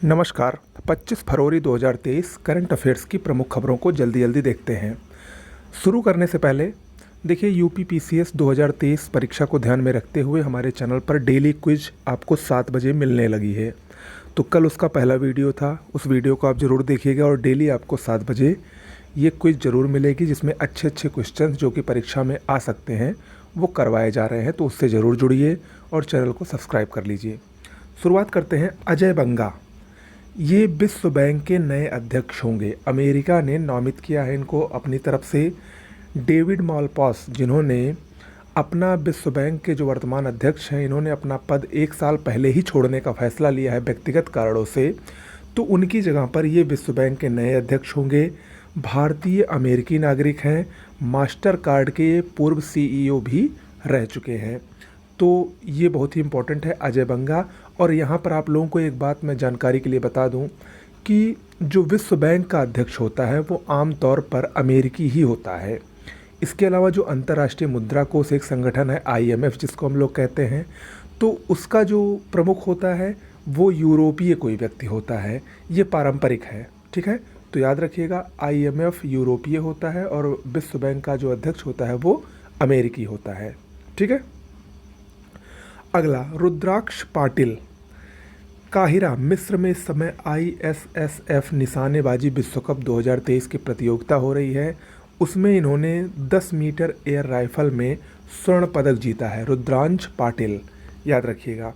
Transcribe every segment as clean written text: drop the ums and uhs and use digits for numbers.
नमस्कार। 25 फरवरी 2023 current affairs की प्रमुख खबरों को जल्दी जल्दी देखते हैं। शुरू करने से पहले देखिए, यूपी पीसीएस 2023 परीक्षा को ध्यान में रखते हुए हमारे चैनल पर डेली क्विज आपको 7 बजे मिलने लगी है। तो कल उसका पहला वीडियो था, उस वीडियो को आप ज़रूर देखिएगा और डेली आपको 7 बजे ये क्विज ज़रूर मिलेगी, जिसमें अच्छे अच्छे क्वेश्चंस जो कि परीक्षा में आ सकते हैं वो करवाए जा रहे हैं। तो उससे ज़रूर जुड़िए और चैनल को सब्सक्राइब कर लीजिए। शुरुआत करते हैं। अजय बंगा ये विश्व बैंक के नए अध्यक्ष होंगे। अमेरिका ने नामित किया है इनको अपनी तरफ से। डेविड मालपास, जिन्होंने अपना विश्व बैंक के जो वर्तमान अध्यक्ष हैं, इन्होंने अपना पद 1 साल पहले ही छोड़ने का फैसला लिया है व्यक्तिगत कारणों से। तो उनकी जगह पर ये विश्व बैंक के नए अध्यक्ष होंगे। भारतीय अमेरिकी नागरिक हैं। मास्टर कार्ड के पूर्व सीईओ भी रह चुके हैं। तो ये बहुत ही इम्पोर्टेंट है, अजय बंगा। और यहाँ पर आप लोगों को एक बात मैं जानकारी के लिए बता दूँ कि जो विश्व बैंक का अध्यक्ष होता है वो आम तौर पर अमेरिकी ही होता है। इसके अलावा जो अंतर्राष्ट्रीय मुद्रा कोष एक संगठन है, IMF जिसको हम लोग कहते हैं, तो उसका जो प्रमुख होता है वो यूरोपीय कोई व्यक्ति होता है। ये पारंपरिक है, ठीक है। तो याद रखिएगा, IMF यूरोपीय होता है और विश्व बैंक का जो अध्यक्ष होता है वो अमेरिकी होता है, ठीक है। अगला, रुद्राक्ष पाटिल। काहिरा मिस्र में इस समय ISSF निशानेबाजी विश्व कप 2023 की प्रतियोगिता हो रही है। उसमें इन्होंने 10 मीटर एयर राइफल में स्वर्ण पदक जीता है। रुद्रांश पाटिल, याद रखिएगा।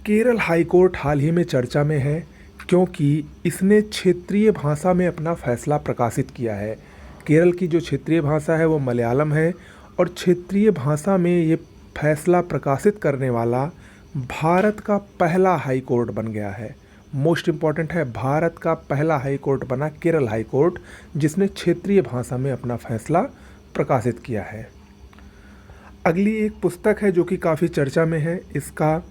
केरल हाईकोर्ट हाल ही में चर्चा में है क्योंकि इसने क्षेत्रीय भाषा में अपना फैसला प्रकाशित किया है। केरल की जो क्षेत्रीय भाषा है वो मलयालम है और क्षेत्रीय भाषा में ये फैसला प्रकाशित करने वाला भारत का पहला हाई कोर्ट बन गया है। मोस्ट इम्पॉर्टेंट है, भारत का पहला हाई कोर्ट बना केरल हाई कोर्ट, जिसने क्षेत्रीय भाषा में अपना फैसला प्रकाशित किया है। अगली एक पुस्तक है जो कि काफ़ी चर्चा में है। इसका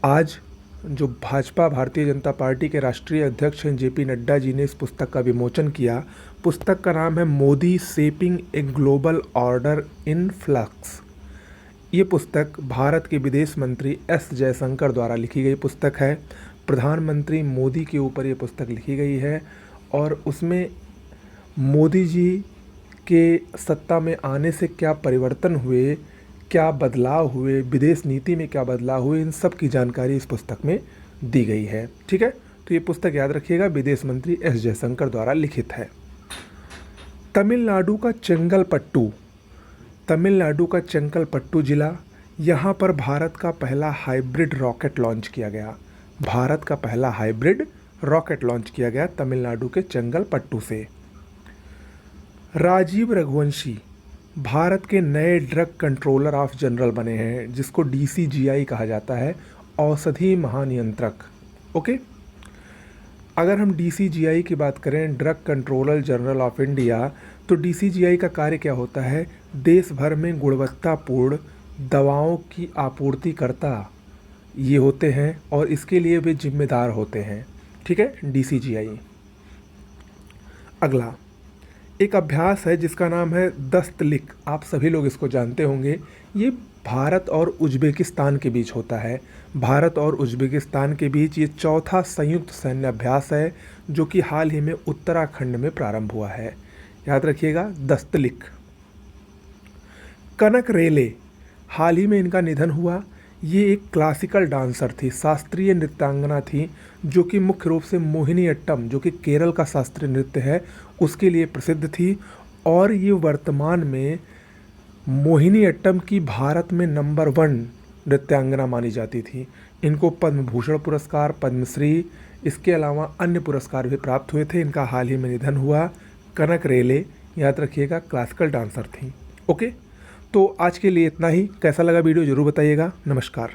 आज जो भाजपा भारतीय जनता पार्टी के राष्ट्रीय अध्यक्ष हैं JP नड्डा जी ने इस पुस्तक का विमोचन किया। पुस्तक का नाम है Modi shaping a global order in flux. ये पुस्तक भारत के विदेश मंत्री S जयशंकर द्वारा लिखी गई पुस्तक है। प्रधानमंत्री मोदी के ऊपर ये पुस्तक लिखी गई है और उसमें मोदी जी के सत्ता में आने से क्या परिवर्तन हुए, क्या बदलाव हुए, विदेश नीति में क्या बदलाव हुए, इन सब की जानकारी इस पुस्तक में दी गई है, ठीक है। तो ये पुस्तक याद रखिएगा, विदेश मंत्री S जयशंकर द्वारा लिखित है। तमिलनाडु का चेंगलपट्टू जिला, यहाँ पर भारत का पहला हाइब्रिड रॉकेट लॉन्च किया गया। भारत का पहला हाइब्रिड रॉकेट लॉन्च किया गया तमिलनाडु के चेंगलपट्टू से। राजीव रघुवंशी भारत के नए ड्रग कंट्रोलर ऑफ जनरल बने हैं, जिसको DCGI कहा जाता है, औषधि महानियंत्रक। ओके, अगर हम DCGI की बात करें, drug controller general of India, तो DCGI का कार्य क्या होता है? देश भर में गुणवत्तापूर्ण दवाओं की आपूर्तिकर्ता ये होते हैं और इसके लिए वे जिम्मेदार होते हैं, ठीक है, DCGI। अगला एक अभ्यास है जिसका नाम है दस्तलिक। आप सभी लोग इसको जानते होंगे। ये भारत और उज्बेकिस्तान के बीच होता है। भारत और उज्बेकिस्तान के बीच ये चौथा संयुक्त सैन्य अभ्यास है जो कि हाल ही में उत्तराखंड में प्रारंभ हुआ है। याद रखिएगा, दस्तलिक। कनक रेले, हाल ही में इनका निधन हुआ। ये एक क्लासिकल डांसर थी, शास्त्रीय नृत्यांगना थी, जो कि मुख्य रूप से मोहिनीअट्टम, जो कि केरल का शास्त्रीय नृत्य है, उसके लिए प्रसिद्ध थी। और ये वर्तमान में मोहिनीअट्टम की भारत में नंबर 1 नृत्यांगना मानी जाती थी। इनको पद्म भूषण पुरस्कार, पद्मश्री, इसके अलावा अन्य पुरस्कार भी प्राप्त हुए थे। इनका हाल ही में निधन हुआ। कनक रेले, याद रखिएगा, क्लासिकल डांसर थी। ओके, तो आज के लिए इतना ही। कैसा लगा वीडियो ज़रूर बताइएगा। नमस्कार।